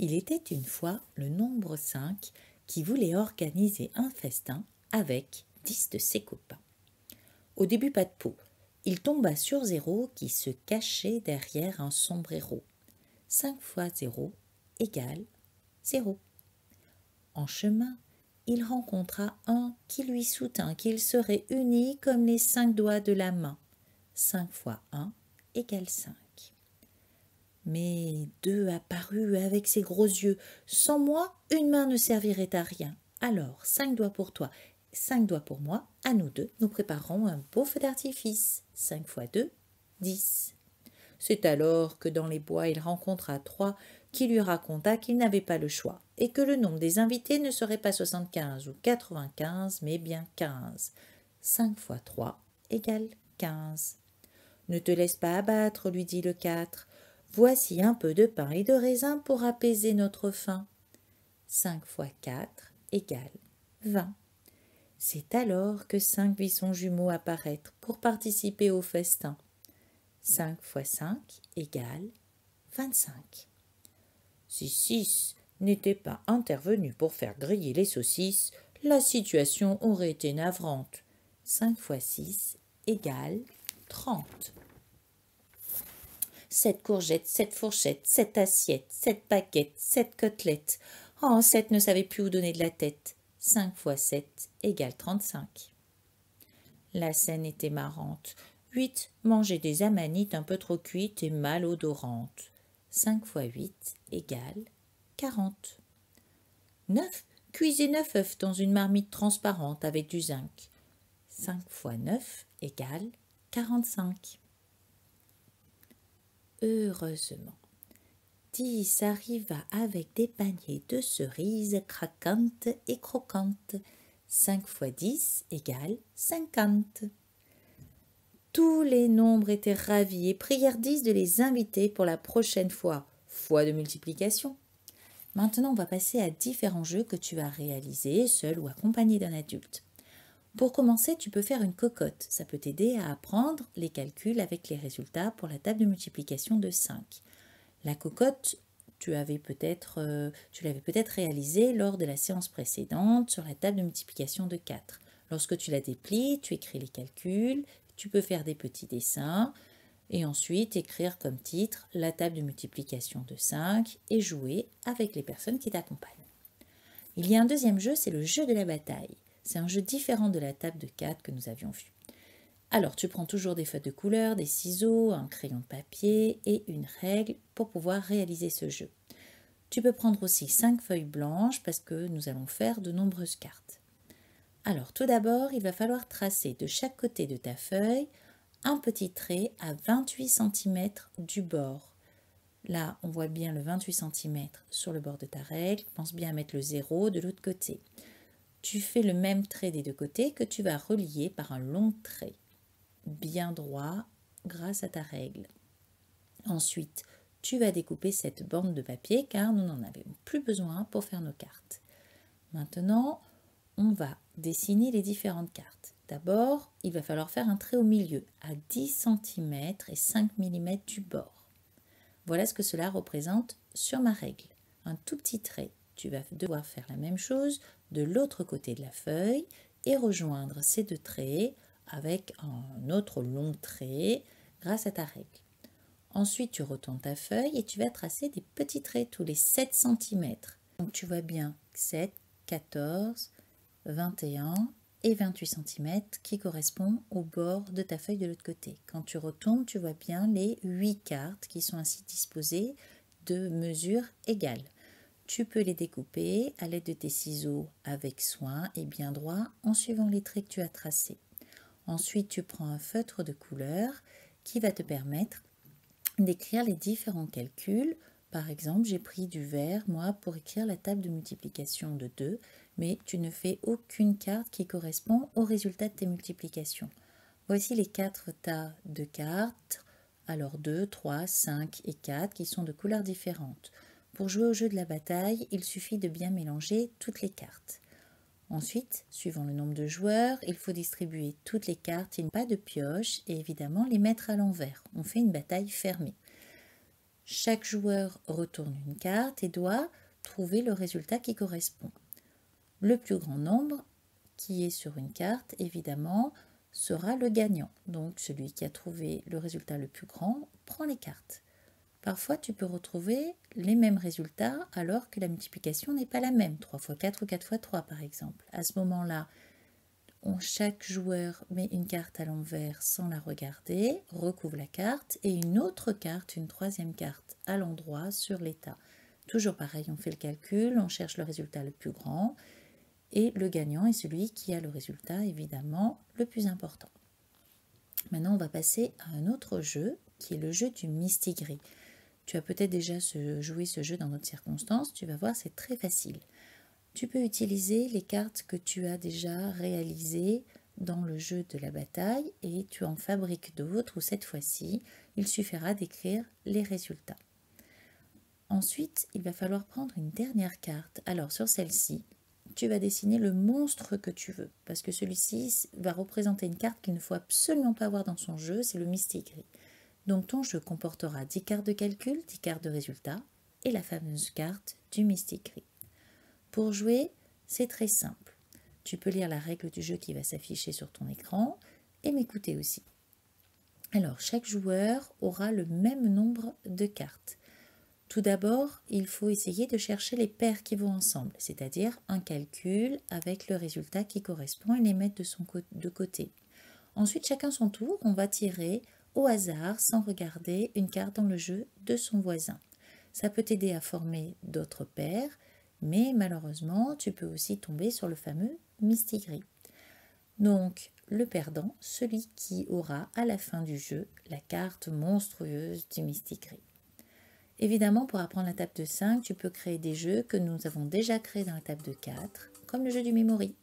Il était une fois le nombre 5 qui voulait organiser un festin avec 10 de ses copains. Au début, pas de peau. Il tomba sur Zéro qui se cachait derrière un sombrero. 5 fois 0 égale 0. En chemin, il rencontra un qui lui soutint qu'ils seraient unis comme les 5 doigts de la main. 5 fois 1 égale 5. Mais 2 apparut avec ses gros yeux. Sans moi, une main ne servirait à rien. Alors, 5 doigts pour toi, 5 doigts pour moi. À nous deux, nous préparerons un beau feu d'artifice. 5 fois 2, 10. C'est alors que dans les bois il rencontra 3 qui lui raconta qu'il n'avait pas le choix et que le nombre des invités ne serait pas 75 ou 95 mais bien 15. 5 fois 3 égale 15. Ne te laisse pas abattre, lui dit le 4. Voici un peu de pain et de raisin pour apaiser notre faim. 5 fois 4 égale 20. C'est alors que 5 vit son jumeau apparaître pour participer au festin. 5 fois 5 égale 25. Si 6 n'était pas intervenu pour faire griller les saucisses, la situation aurait été navrante. 5 fois 6 égale 30. 7 courgettes, 7 fourchettes, 7 assiettes, 7 baguettes, 7 côtelettes. Oh, 7 ne savait plus où donner de la tête. 5 fois 7 égale 35. La scène était marrante. 8 mangeaient des amanites un peu trop cuites et mal odorantes. 5 fois 8 égale 40. 9 cuisaient 9 œufs dans une marmite transparente avec du zinc. 5 fois 9 égale 45. Heureusement, 10 arriva avec des paniers de cerises craquantes et croquantes. 5 fois 10 égale 50. Tous les nombres étaient ravis et prièrent 10 de les inviter pour la prochaine fois. Fois de multiplication. Maintenant, on va passer à différents jeux que tu vas réaliser seul ou accompagné d'un adulte. Pour commencer, tu peux faire une cocotte. Ça peut t'aider à apprendre les calculs avec les résultats pour la table de multiplication de 5. La cocotte, tu l'avais peut-être réalisée lors de la séance précédente sur la table de multiplication de 4. Lorsque tu la déplies, tu écris les calculs, tu peux faire des petits dessins et ensuite écrire comme titre la table de multiplication de 5 et jouer avec les personnes qui t'accompagnent. Il y a un deuxième jeu, c'est le jeu de la bataille. C'est un jeu différent de la table de 4 que nous avions vu. Alors, tu prends toujours des feuilles de couleur, des ciseaux, un crayon de papier et une règle pour pouvoir réaliser ce jeu. Tu peux prendre aussi 5 feuilles blanches parce que nous allons faire de nombreuses cartes. Alors, tout d'abord, il va falloir tracer de chaque côté de ta feuille un petit trait à 28 cm du bord. Là, on voit bien le 28 cm sur le bord de ta règle. Pense bien à mettre le 0 de l'autre côté. Tu fais le même trait des deux côtés que tu vas relier par un long trait, bien droit grâce à ta règle. Ensuite, tu vas découper cette bande de papier car nous n'en avons plus besoin pour faire nos cartes. Maintenant, on va dessiner les différentes cartes. D'abord, il va falloir faire un trait au milieu à 10 cm et 5 mm du bord. Voilà ce que cela représente sur ma règle. Un tout petit trait. Tu vas devoir faire la même chose de l'autre côté de la feuille et rejoindre ces deux traits avec un autre long trait grâce à ta règle. Ensuite, tu retournes ta feuille et tu vas tracer des petits traits tous les 7 cm. Donc tu vois bien 7, 14, 21 et 28 cm qui correspondent au bord de ta feuille de l'autre côté. Quand tu retournes, tu vois bien les 8 cartes qui sont ainsi disposées de mesures égales. Tu peux les découper à l'aide de tes ciseaux avec soin et bien droit en suivant les traits que tu as tracés. Ensuite, tu prends un feutre de couleur qui va te permettre d'écrire les différents calculs. Par exemple, j'ai pris du vert, moi, pour écrire la table de multiplication de 2, mais tu ne fais aucune carte qui correspond au résultat de tes multiplications. Voici les 4 tas de cartes, alors 2, 3, 5 et 4 qui sont de couleurs différentes. Pour jouer au jeu de la bataille, il suffit de bien mélanger toutes les cartes. Ensuite, suivant le nombre de joueurs, il faut distribuer toutes les cartes, il n'y a pas de pioche et évidemment les mettre à l'envers. On fait une bataille fermée. Chaque joueur retourne une carte et doit trouver le résultat qui correspond. Le plus grand nombre qui est sur une carte, évidemment, sera le gagnant. Donc celui qui a trouvé le résultat le plus grand prend les cartes. Parfois, tu peux retrouver les mêmes résultats alors que la multiplication n'est pas la même, 3 fois 4 ou 4 fois 3 par exemple. À ce moment-là, chaque joueur met une carte à l'envers sans la regarder, recouvre la carte et une autre carte, une troisième carte à l'endroit sur l'état. Toujours pareil, on fait le calcul, on cherche le résultat le plus grand et le gagnant est celui qui a le résultat évidemment le plus important. Maintenant, on va passer à un autre jeu qui est le jeu du mistigris. Tu as peut-être déjà joué ce jeu dans d'autres circonstances, tu vas voir, c'est très facile. Tu peux utiliser les cartes que tu as déjà réalisées dans le jeu de la bataille et tu en fabriques d'autres où cette fois-ci, il suffira d'écrire les résultats. Ensuite, il va falloir prendre une dernière carte. Alors sur celle-ci, tu vas dessiner le monstre que tu veux parce que celui-ci va représenter une carte qu'il ne faut absolument pas avoir dans son jeu, c'est le mistigris. Donc ton jeu comportera 10 cartes de calcul, 10 cartes de résultats et la fameuse carte du mistigris. Pour jouer, c'est très simple. Tu peux lire la règle du jeu qui va s'afficher sur ton écran et m'écouter aussi. Alors, chaque joueur aura le même nombre de cartes. Tout d'abord, il faut essayer de chercher les paires qui vont ensemble, c'est-à-dire un calcul avec le résultat qui correspond et les mettre de côté. Ensuite, chacun son tour, on va tirer au hasard, sans regarder, une carte dans le jeu de son voisin. Ça peut t'aider à former d'autres paires, mais malheureusement, tu peux aussi tomber sur le fameux mistigris. Donc, le perdant, celui qui aura à la fin du jeu la carte monstrueuse du mistigris. Évidemment, pour apprendre la table de 5, tu peux créer des jeux que nous avons déjà créés dans la table de 4, comme le jeu du memory.